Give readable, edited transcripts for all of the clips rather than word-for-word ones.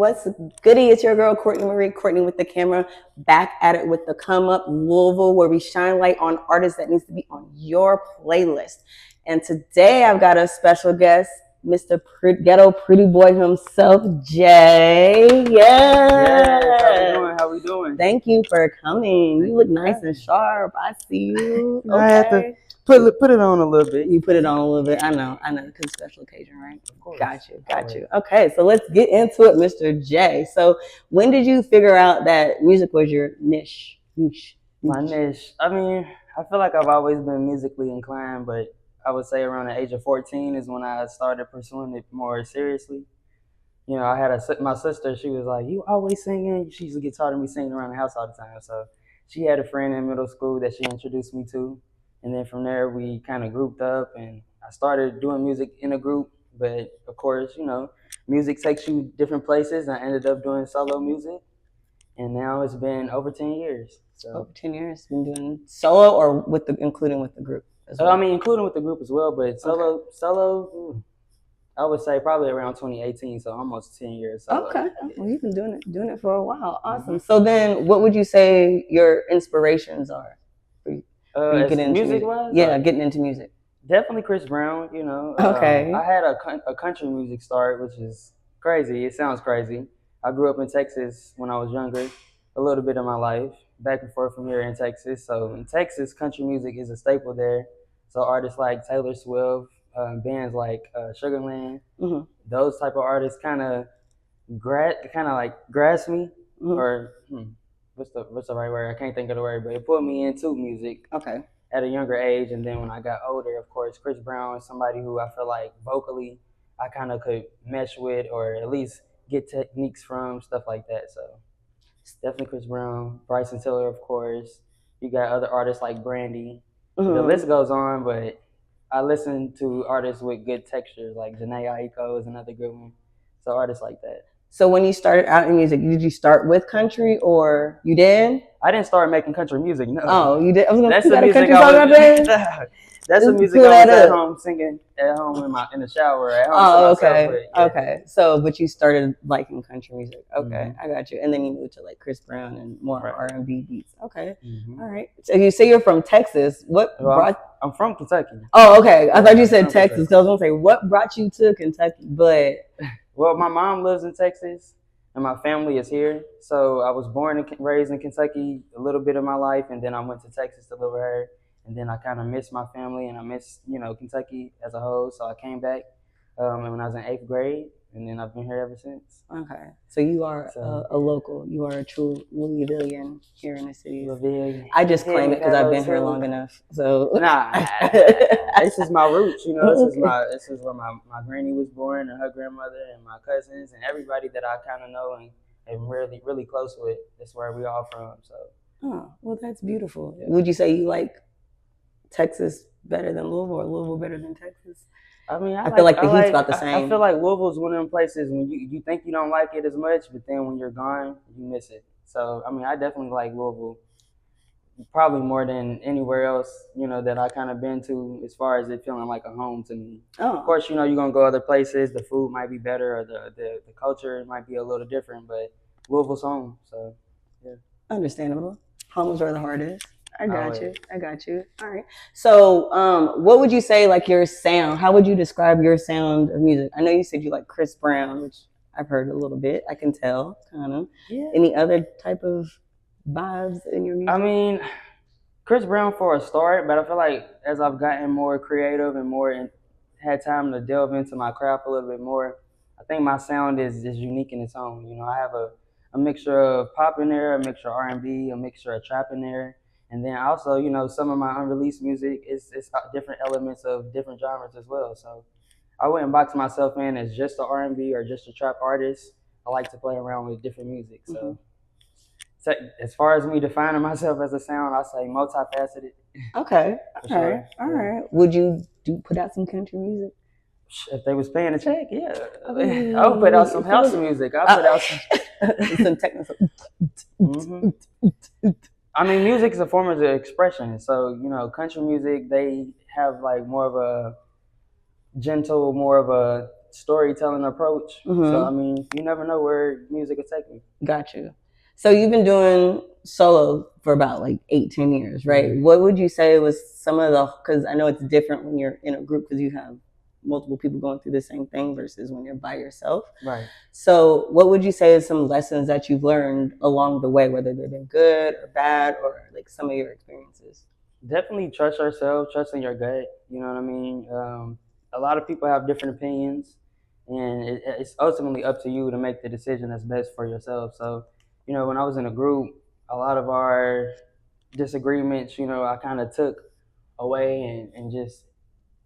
What's goody? It's your girl, Courtney Marie, Courtney with the camera, back at it with the Come Up Louisville, where we shine light on artists that needs to be on your playlist. And today I've got a special guest, Mr. Ghetto Pretty Boy himself, Jaiy. Yes, how we doing? Thank you for coming. You look nice and sharp. I see you. Okay. I had to put it on a little bit. You put it on a little bit. I know, because special occasion, right? Of course. Got you. Okay, so let's get into it, Mr. Jaiy. So when did you figure out that music was your niche? My niche. I mean, I feel like I've always been musically inclined, but I would say around the age of 14 is when I started pursuing it more seriously. You know, I had my sister, she was like, "You always singing?" She used to get tired of me singing around the house all the time. So she had a friend in middle school that she introduced me to. And then from there, we kind of grouped up and I started doing music in a group. But of course, you know, music takes you different places. I ended up doing solo music. And now it's been over 10 years. So over 10 years, been doing solo or including with the group as well? I mean, including with the group as well, but solo, I would say probably around 2018, so almost 10 years. Solo. Okay. Well, you've been doing it for a while. Awesome. Mm-hmm. So then what would you say your inspirations are? Music-wise? Yeah, getting into music. Definitely Chris Brown, you know. Okay. I had a country music start, which is crazy. It sounds crazy. I grew up in Texas when I was younger, a little bit of my life, back and forth from here in Texas. So in Texas, country music is a staple there. So artists like Taylor Swift, bands like Sugarland, mm-hmm. those type of artists kind of grasp me, mm-hmm. or what's the right word? I can't think of the word, but it put me into music. Okay. At a younger age, and then when I got older, of course, Chris Brown is somebody who I feel like vocally I kind of could mesh with, or at least get techniques from, stuff like that. So it's definitely Chris Brown, Bryson Tiller, of course. You got other artists like Brandy. Mm-hmm. The list goes on, but I listen to artists with good textures, like Jaiy is another good one. So artists like that. So when you started out in music, did you start with country or you did? I didn't start making country music, no. Oh, you did? I was going to say that a country song out there? That's the music I was at home singing at home in the shower at home. Oh, okay. Myself, yeah. Okay. So, but you started liking country music. Okay, mm-hmm. I got you. And then you moved to like Chris Brown and more R&B beats. Okay. Mm-hmm. All right. So you say you're from Texas. I'm from Kentucky. Oh, okay. I thought you said Texas. So I was going to say, what brought you to Kentucky? But well, my mom lives in Texas and my family is here. So I was born and raised in Kentucky a little bit of my life, and then I went to Texas to live with her. And then I kind of missed my family and I missed, Kentucky as a whole. So I came back when I was in 8th grade, and then I've been here ever since. Okay. So you are a local. You are a true Louisvillian here in the city. Louisville. I just claim it because I've been here long enough. So this is my roots. This is where my granny was born, and her grandmother, and my cousins, and everybody that I kind of know and am really, really close with. That's where we all from. So. Oh, well, that's beautiful. Yeah. Would you say you like Texas better than Louisville, or Louisville better than Texas? I mean, I feel like the heat's about the same. I feel like Louisville is one of them places when you think you don't like it as much, but then when you're gone, you miss it. So, I mean, I definitely like Louisville probably more than anywhere else, that I kind of been to, as far as it feeling like a home to me. Oh. Of course, you're going to go other places. The food might be better, or the culture might be a little different, but Louisville's home. So, yeah. Understandable. Home is where the heart is. I got you. All right. So, what would you say, like, your sound? How would you describe your sound of music? I know you said you like Chris Brown, which I've heard a little bit. I can tell, kind of. Yeah. Any other type of vibes in your music? I mean, Chris Brown for a start, but I feel like as I've gotten more creative and had time to delve into my craft a little bit more, I think my sound is unique in its own. I have a mixture of pop in there, a mixture of R&B, a mixture of trap in there. And then also, some of my unreleased music is different elements of different genres as well. So I wouldn't box myself in as just an R&B or just a trap artist. I like to play around with different music. So, as far as me defining myself as a sound, I'll say multifaceted. Okay. All right. Would you put out some country music? If they was paying a check, yeah. I would put out some house music. I'll put out some technical. Mm-hmm. I mean, music is a form of expression. So, country music, they have like more of a gentle, more of a storytelling approach. So I mean, you never know where music will take you. Got you. So you've been doing solo for about like 8-10 years, right? What would you say was some of the, because I know it's different when you're in a group because you have multiple people going through the same thing versus when you're by yourself. Right. So what would you say is some lessons that you've learned along the way, whether they've been good or bad, or like some of your experiences? Definitely trust yourself, trust in your gut. You know what I mean? A lot of people have different opinions, and it's ultimately up to you to make the decision that's best for yourself. So, you know, when I was in a group, a lot of our disagreements, you know, I kind of took away and just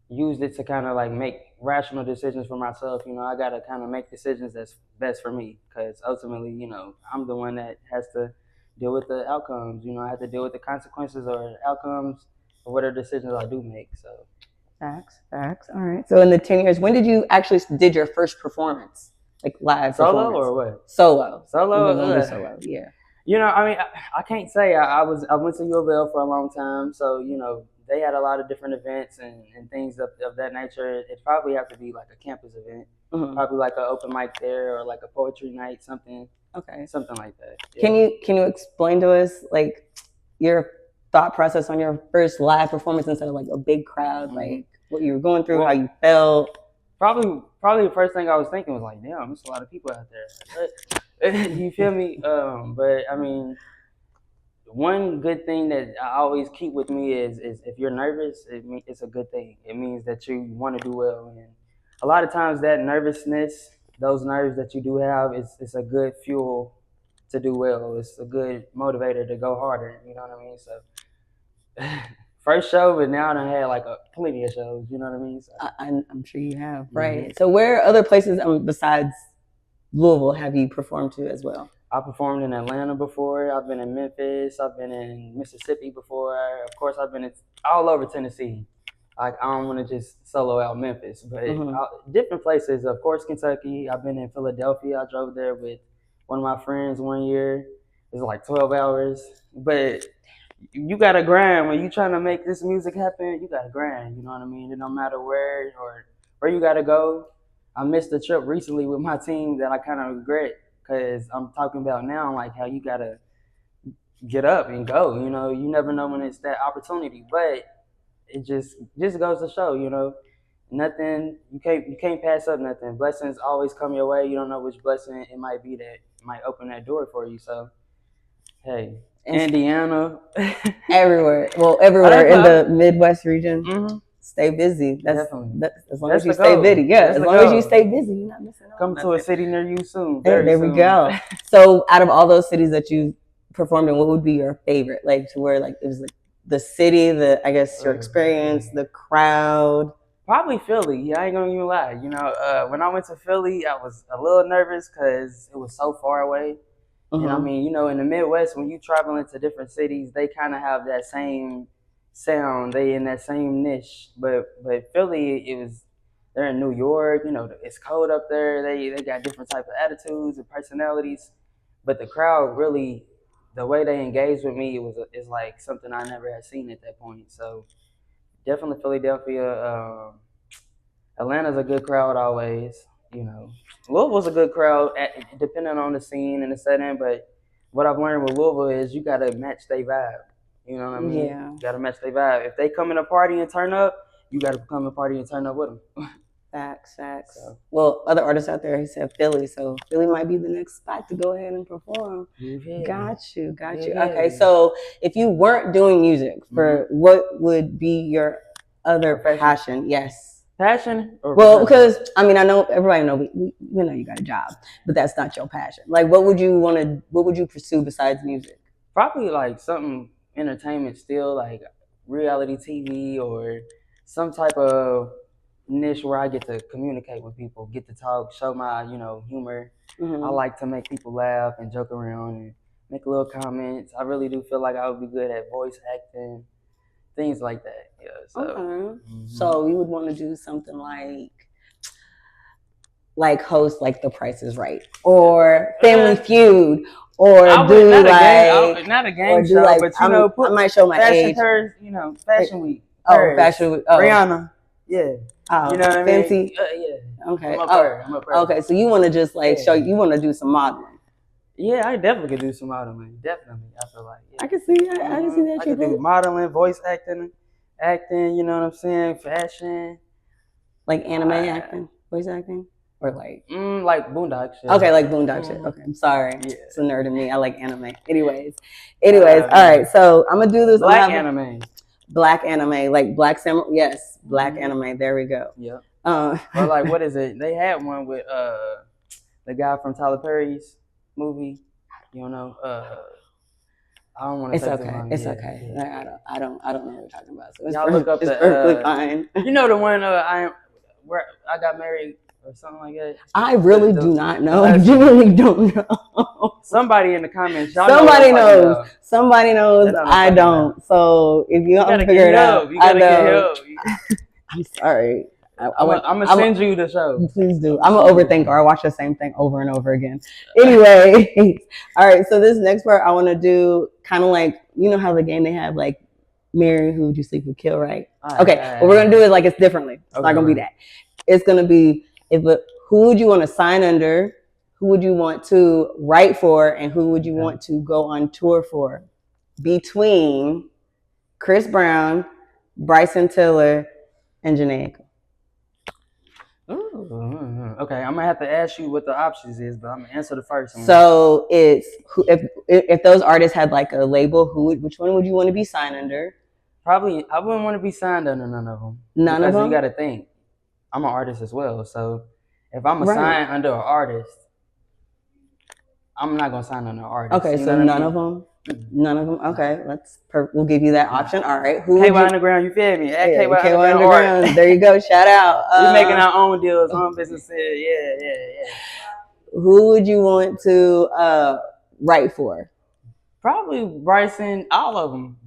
used it to kind of like make rational decisions for myself. You know, I got to kind of make decisions that's best for me because ultimately, you know, I'm the one that has to deal with the outcomes. You know, I have to deal with the consequences or outcomes of whatever decisions I do make. So facts. All right. So in the 10 years, when did you actually did your first performance, like live solo performance? or what? Solo. Solo. Yeah. You know, I mean, I can't say I went to Louisville for a long time, so you know they had a lot of different events and things of that nature. It probably have to be like a campus event, probably like an open mic there or like a poetry night, something. Okay. Something like that. Yeah. Can you explain to us like your thought process on your first live performance instead of like a big crowd, like what you were going through, how you felt? Probably the first thing I was thinking was like, damn, there's a lot of people out there. You feel me? But I mean, one good thing that I always keep with me is if you're nervous, it's a good thing. It means that you want to do well. And a lot of times that nervousness, those nerves that you do have, it's a good fuel to do well. It's a good motivator to go harder. You know what I mean? So first show, but now I had like plenty of shows. You know what I mean? So, I'm sure you have, right? So where other places besides Louisville have you performed to as well? I performed in Atlanta before. I've been in Memphis. I've been in Mississippi before. Of course, I've been all over Tennessee. I don't want to just solo out Memphis, but different places. Of course, Kentucky. I've been in Philadelphia. I drove there with one of my friends one year. It was like 12 hours. But you got to grind. When you trying to make this music happen, you got to grind. You know what I mean? It don't matter where you got to go. I missed a trip recently with my team that I kind of regret. Because I'm talking about now, like how you gotta get up and go. You know, you never know when it's that opportunity, but it just goes to show. You know, nothing you can't pass up nothing. Blessings always come your way. You don't know which blessing it might be that might open that door for you. So, hey, Indiana, everywhere. Well, everywhere in the Midwest region. Stay busy. That's as long as you stay busy. Yeah, as long as you stay busy, you're not missing out. Come to a city near you soon. There we go. So, out of all those cities that you performed in, what would be your favorite? Like to where like it was like the city, I guess your experience, the crowd. Probably Philly. Yeah, I ain't gonna even lie. You know, when I went to Philly, I was a little nervous because it was so far away. And I mean, you know, in the Midwest, when you travel into different cities, they kind of have that same sound. They in that same niche. But Philly, they're in New York. You know, it's cold up there. They got different type of attitudes and personalities. But the crowd really, the way they engaged with me, is like something I never had seen at that point. So definitely Philadelphia. Atlanta's a good crowd always. You know, Louisville's a good crowd, depending on the scene and the setting. But what I've learned with Louisville is you gotta match their vibe. You know what I mean? Yeah. You gotta match their vibe. If they come in a party and turn up, you gotta come in a party and turn up with them. Facts. So. Well, other artists out there, he said Philly, so Philly might be the next spot to go ahead and perform. Got you. Okay, so if you weren't doing music, what would be your other passion? Yes. Passion? Well, because I mean, I know everybody know we know you got a job, but that's not your passion. Like, what would you pursue besides music? Probably like something entertainment still, like reality TV or some type of niche where I get to communicate with people, get to talk, show my, humor. I like to make people laugh and joke around and make little comments. I really do feel like I would be good at voice acting, things like that. Yeah. So, so you would want to do something like host like The Price is Right or Family Feud or not a game show, but I might show my age. Fashion Week. Oh, Fashion Week. Oh. Rihanna. Yeah. Oh, you know what fancy. I mean? Okay. I'm up there. Okay. So you want to just like show? You want to do some modeling? Yeah, I definitely could do some modeling. Definitely, I feel like. Yeah. I can see. I can see that. I could do modeling, voice acting. You know what I'm saying? Fashion. Like anime acting, voice acting, or like Boondock shit. Okay, like Boondock shit. Okay, I'm sorry. Yeah. It's a nerd in me. I like anime. Anyways, all right. So I'm gonna do this. Anime. Black anime, like Black Samurai. Yes, Black anime. There we go. Yeah. Or like, what is it? They had one with the guy from Tyler Perry's movie. You know, I don't want to. It's okay. It's okay. Yeah. I don't know what you're talking about. So y'all look up it's perfectly fine. You know the one where I got married or something like that. I really do not know. I really don't know. Somebody in the comments. Somebody knows. Somebody knows. I don't. So if you don't figure it out, you gotta get help. I'm sorry. I'm gonna send you the show. Please do. I'm an overthinker. I watch the same thing over and over again. Anyway, all right. So this next part, I want to do kind of like, you know how the game they have like, marry who would you sleep with, kill, right? Okay. What we're gonna do is like it's differently. It's not gonna be that. It's gonna be who would you want to sign under, who would you want to write for, and who would you want to go on tour for? Between Chris Brown, Bryson Tiller, and Jaiy. Okay, I'm gonna have to ask you what the options is, but I'm gonna answer the first one. So it's if those artists had like a label, which one would you want to be signed under? Probably I wouldn't want to be signed under none of them. None of them. You got to think, I'm an artist as well. So if I'm a sign under an artist, I'm not gonna sign under an artist. Okay, so none of them. None of them. Okay, we'll give you that option. All right, who? KY Underground, you feel me? KY Underground. There you go. Shout out. We're making our own deals, own businesses. Yeah. Who would you want to write for? Probably Bryson. All of them.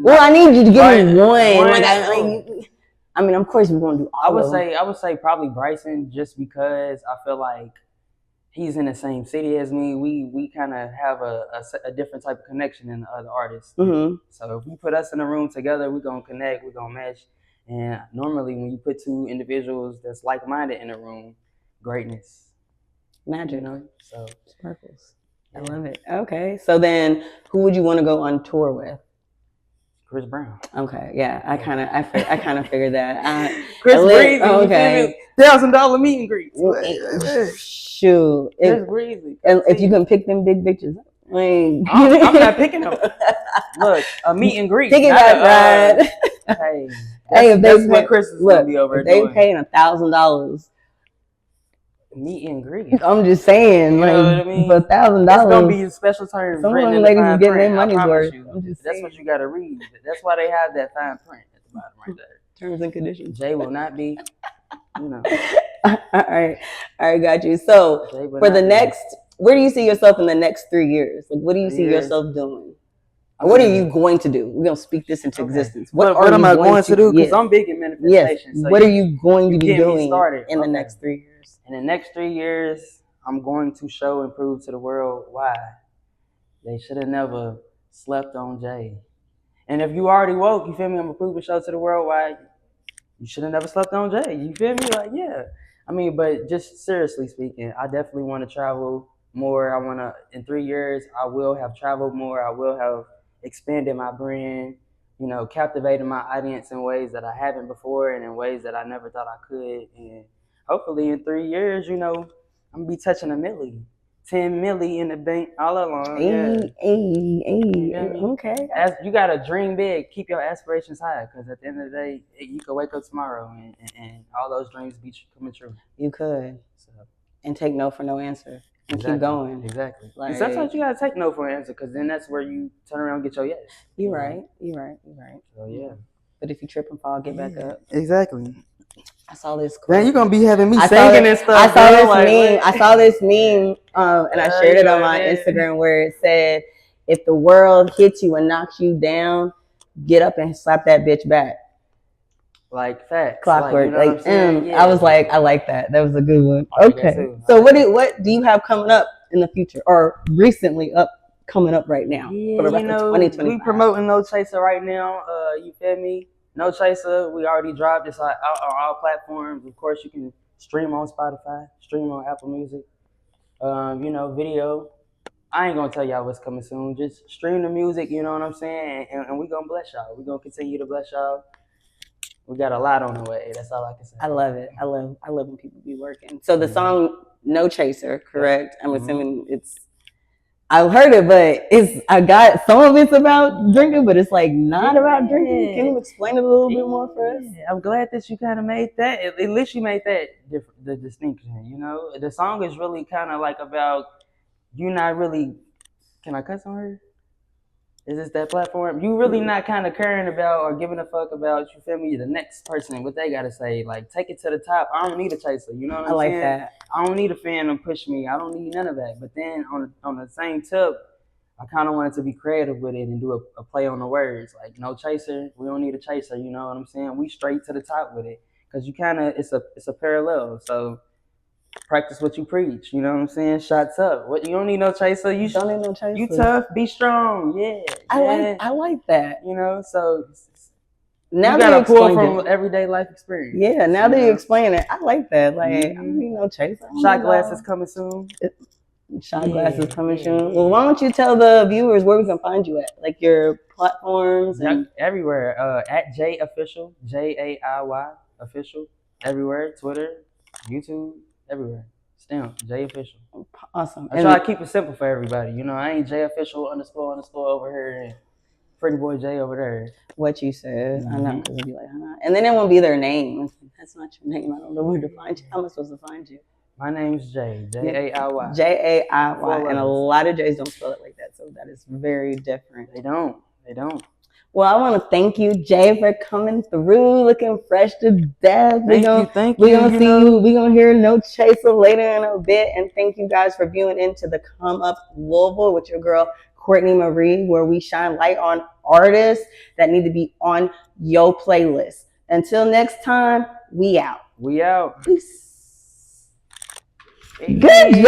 I need you to give me one. I mean, of course we're gonna do all of them. I would say probably Bryson, just because I feel like he's in the same city as me. We kind of have a different type of connection than the other artists. Mm-hmm. So if we put us in a room together, we're going to connect, we're going to mesh. And normally when you put two individuals that's like-minded in a room, greatness. Magic. You know? So sparkles. I love it. Okay. So then who would you want to go on tour with? Chris Brown. Okay, yeah, I kind of figured that. Chris Breezy, okay. $1,000 meet and greet. Shoot, Chris Breezy. And if you can pick them big bitches, I'm not picking them. Look, a meet and greet. Pick it back, right? Hey, that's what Chris is gonna be over there. They paying $1,000. Meet and greet. I'm just saying, you know what I mean? For $1,000, it's gonna be special terms. Some of them ladies is getting their money's worth. That's what you gotta read. That's why they have that fine print at the bottom right there. Terms and conditions. Jay will not be, you know. All right, got you. So for the next, where do you see yourself in the next 3 years? Like, what do you see yourself doing? Or what are you going to do? We're gonna speak this into existence. What am I going to do? Because I'm big in manifestation. Yes. So what are you going to be doing in the next 3 years? In the next 3 years, I'm going to show and prove to the world why they should have never slept on Jaiy. And if you already woke, you feel me? I'm gonna prove and show to the world why you should have never slept on Jaiy. You feel me? Like, yeah. I mean, but just seriously speaking, I definitely want to travel more. I want to, in 3 years, I will have traveled more. I will have expanded my brand, you know, captivated my audience in ways that I haven't before and in ways that I never thought I could. And hopefully in 3 years, you know, I'm going to be touching $1 million. 10 milli in the bank all along. Okay. You gotta dream big, keep your aspirations high, because at the end of the day, you could wake up tomorrow and all those dreams be coming true. You could. And take no for no answer. And keep going. Exactly. Like, and sometimes you gotta take no for an answer, because then that's where you turn around and get your yes. You're right. So yeah. But if you trip and fall, get back up. Exactly. I saw this. Man, you gonna be having me singing and stuff. I saw this meme. I saw this meme, and I shared it on my Instagram where it said, "If the world hits you and knocks you down, get up and slap that bitch back." Like facts. Clockwork. I was like, I like that. That was a good one. Okay. So what do you have coming up in the future, or recently coming up right now for the rest of 2025? We promoting No Chaser right now. You feel me? No Chaser, we already dropped this on all platforms. Of course, you can stream on Spotify, stream on Apple Music. Video. I ain't gonna tell y'all what's coming soon. Just stream the music, you know what I'm saying? And we gonna bless y'all. We gonna continue to bless y'all. We got a lot on the way. That's all I can say. I love it. I love when people be working. So the song "No Chaser," correct? I'm assuming it's. I've heard it, but I got some of it's about drinking, but it's like not about drinking. Can you explain it a little bit more for us? I'm glad that you kind of made that. At least you made that the distinction. You know, the song is really kind of like about you not really. Can I cuss on her? Is this that platform? You really not kind of caring about or giving a fuck about, you feel me, the next person, what they got to say. Like, take it to the top. I don't need a chaser. You know what I'm saying? I like that. I don't need a fan to push me. I don't need none of that. But then on the same tip, I kind of wanted to be creative with it and do a play on the words. Like, no chaser. We don't need a chaser. You know what I'm saying? We straight to the top with it. Because you kind of, it's a parallel. So practice what you preach. You know what I'm saying? Shots up. What, you don't need no chaser. You don't need no chaser. You tough. Be strong. Yeah. I like that. You know, so now you gotta pull from everyday life experience. Yeah. Now that you explain it, I like that. Like, I don't need no chaser. Shot glasses coming soon. Shot glasses coming soon. Well, why don't you tell the viewers where we can find you at, like your platforms and everywhere. At Jaiy Official, Jaiy Official, everywhere. Twitter, YouTube. Everywhere. Stamp, Jaiy Official. Awesome. I try to keep it simple for everybody. You know, I ain't Jaiy Official __ over here and Pretty Boy Jay over there. What you said. I know, because it'll be like, huh? And then it won't be their name. That's not your name. I don't know where to find you. How am I supposed to find you? My name's Jaiy. Jaiy. Jaiy. And a lot of Jays don't spell it like that. So that is very different. They don't. Well, I want to thank you, Jaiy, for coming through, looking fresh to death. Thank you. We're gonna see you. We're gonna hear No Chaser later in a bit. And thank you guys for viewing into the Come Up Louisville with your girl Courtney Marie, where we shine light on artists that need to be on your playlist. Until next time, we out. Peace. Good.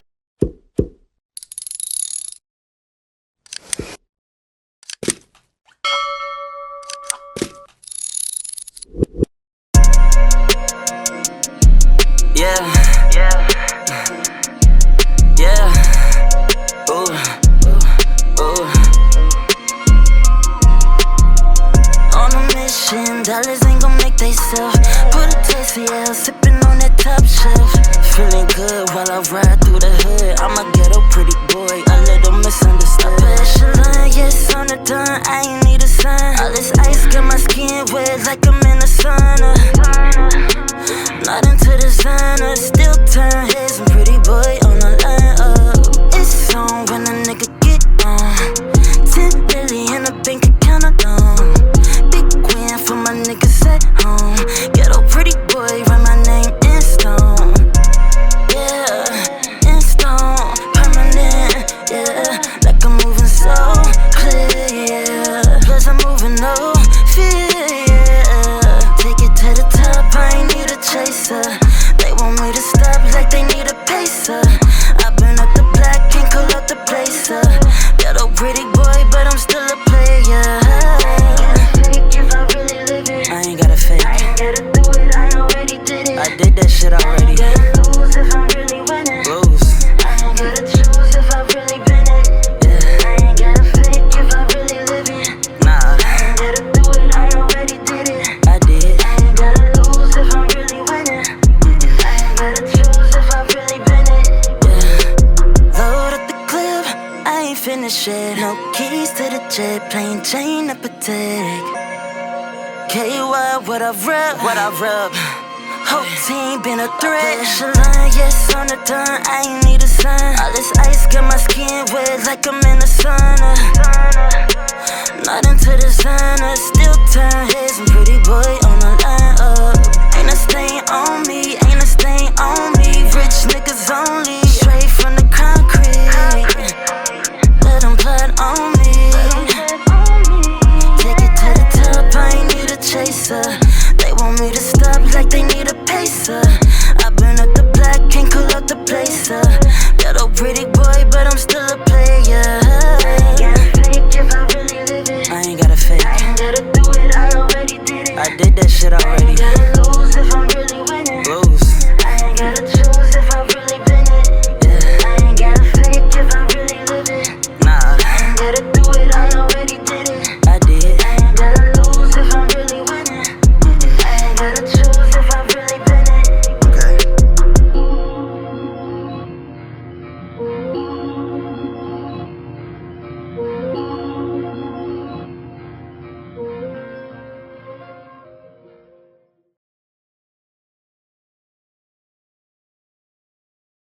Dollars ain't gon' make they self. Put a taste for yeah, sippin' on that top shelf. Feeling good while I ride through the hood. I'm a ghetto pretty boy, a little misunderstood. Echelon, yes, on the done, I ain't need a sign. All this ice got my skin wet like I'm in a sauna. Not into designer, still turn heads and pretty boy on the line up. It's on when a nigga get on. 10 million in a bank account alone. For my niggas at home, ghetto pretty boy, write my name in stone. Yeah, in stone, permanent. Yeah, like I'm moving so clear. Yeah, plus I'm moving no fear. Yeah, take it to the top. I ain't need a chaser. They want me to stop like they need a pacer. I've been up the block, can't call up the placer. Ghetto pretty boy, but I'm still a player. I did that shit already. I ain't gotta lose if I'm really winning. I ain't gotta choose if I really been it. Yeah. I ain't gotta fake if I really live it. Nah. I ain't gotta do it, I already did it. I did. I ain't gotta lose if I'm really winning. I ain't gotta choose if I really been it. Yeah. Load up the clip, I ain't finished yet. No keys to the jet, plain Jane apathetic. KY, what I rub. Whole team been a threat. Echelon, yes, on the done, I ain't need a sign. All this ice got my skin wet like I'm in a sauna. Not into designer, still turn heads and pretty boy on the line up. Ain't a stain on me, rich niggas only. Straight from the concrete, let them blood on me. Take it to the top, I ain't need a chaser. They want me to stop like they need a pacer. I've been at the block, can't call up the placer.